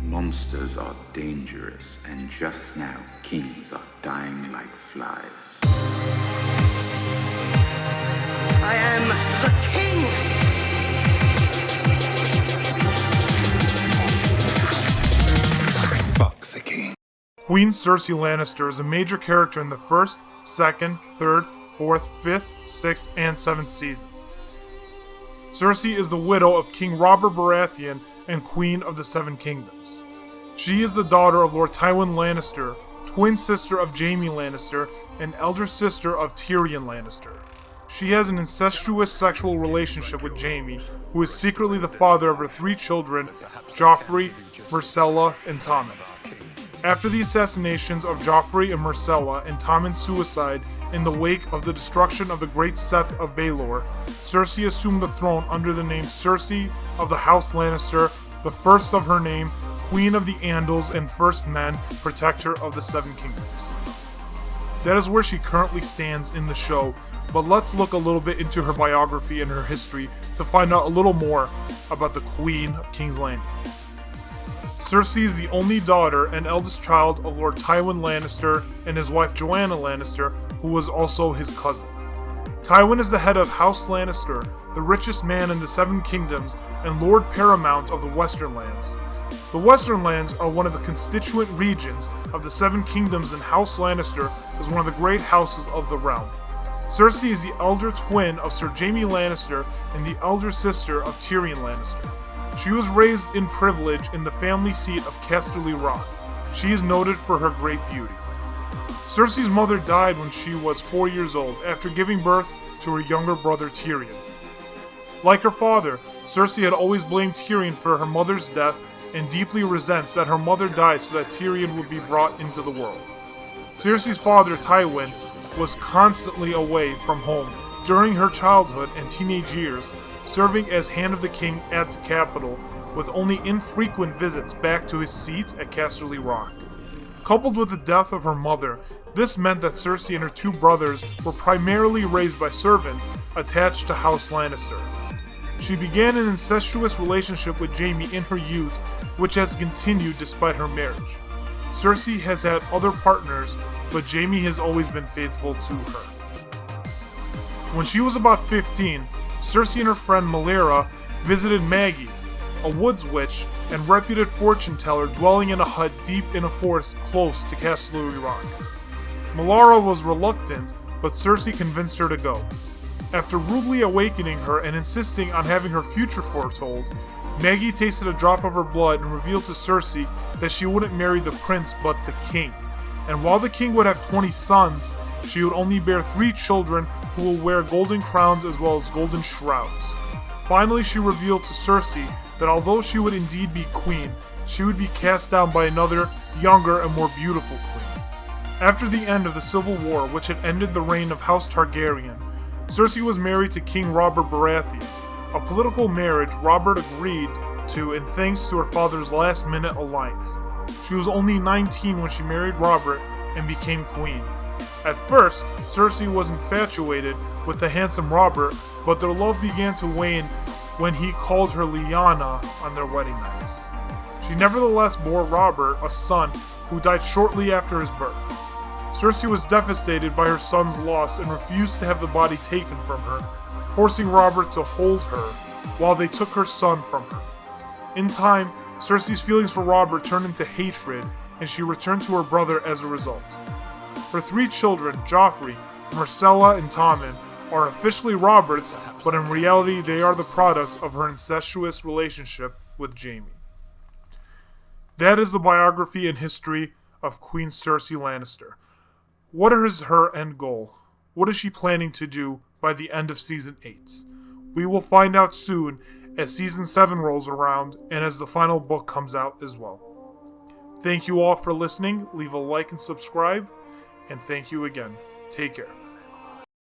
Monsters are dangerous, and just now, kings are dying like flies. I am the king! Fuck the king. Queen Cersei Lannister is a major character in the 1st, 2nd, 3rd, 4th, 5th, 6th, and 7th seasons. Cersei is the widow of King Robert Baratheon and Queen of the Seven Kingdoms. She is the daughter of Lord Tywin Lannister, twin sister of Jaime Lannister, and elder sister of Tyrion Lannister. She has an incestuous sexual relationship with Jaime, who is secretly the father of her 3 children, Joffrey, Myrcella, and Tommen. After the assassinations of Joffrey and Myrcella and Tommen's suicide in the wake of the destruction of the Great Sept of Baelor, Cersei assumed the throne under the name Cersei of the House Lannister, the first of her name, Queen of the Andals and First Men, Protector of the Seven Kingdoms. That is where she currently stands in the show, but let's look a little bit into her biography and her history to find out a little more about the Queen of King's Landing. Cersei is the only daughter and eldest child of Lord Tywin Lannister and his wife Joanna Lannister, who was also his cousin. Tywin is the head of House Lannister, the richest man in the Seven Kingdoms, and Lord Paramount of the Western Lands. The Western Lands are one of the constituent regions of the Seven Kingdoms, and House Lannister is one of the great houses of the realm. Cersei is the elder twin of Sir Jaime Lannister and the elder sister of Tyrion Lannister. She was raised in privilege in the family seat of Casterly Rock. She is noted for her great beauty. Cersei's mother died when she was 4 years old after giving birth to her younger brother Tyrion. Like her father, Cersei had always blamed Tyrion for her mother's death and deeply resents that her mother died so that Tyrion would be brought into the world. Cersei's father, Tywin, was constantly away from home during her childhood and teenage years, serving as Hand of the King at the capital, with only infrequent visits back to his seat at Casterly Rock. Coupled with the death of her mother, this meant that Cersei and her 2 brothers were primarily raised by servants attached to House Lannister. She began an incestuous relationship with Jaime in her youth, which has continued despite her marriage. Cersei has had other partners, but Jaime has always been faithful to her. When she was about 15, Cersei and her friend Melara visited Maggie, a woods witch and reputed fortune teller dwelling in a hut deep in a forest close to Casterly Rock. Melara was reluctant, but Cersei convinced her to go. After rudely awakening her and insisting on having her future foretold, Maggie tasted a drop of her blood and revealed to Cersei that she wouldn't marry the prince but the king. And while the king would have 20 sons, she would only bear 3 children who will wear golden crowns as well as golden shrouds. Finally, she revealed to Cersei that although she would indeed be queen, she would be cast down by another, younger and more beautiful queen. After the end of the Civil War, which had ended the reign of House Targaryen, Cersei was married to King Robert Baratheon, a political marriage Robert agreed to in thanks to her father's last-minute alliance. She was only 19 when she married Robert and became queen. At first, Cersei was infatuated with the handsome Robert, but their love began to wane when he called her Lyanna on their wedding nights. She nevertheless bore Robert a son who died shortly after his birth. Cersei was devastated by her son's loss and refused to have the body taken from her, forcing Robert to hold her while they took her son from her. In time, Cersei's feelings for Robert turned into hatred, and she returned to her brother as a result. Her 3 children, Joffrey, Myrcella, and Tommen, are officially Robert's, but in reality they are the products of her incestuous relationship with Jaime. That is the biography and history of Queen Cersei Lannister. What is her end goal? What is she planning to do by the end of Season 8? We will find out soon as Season 7 rolls around and as the final book comes out as well. Thank you all for listening. Leave a like and subscribe. And thank you again. Take care.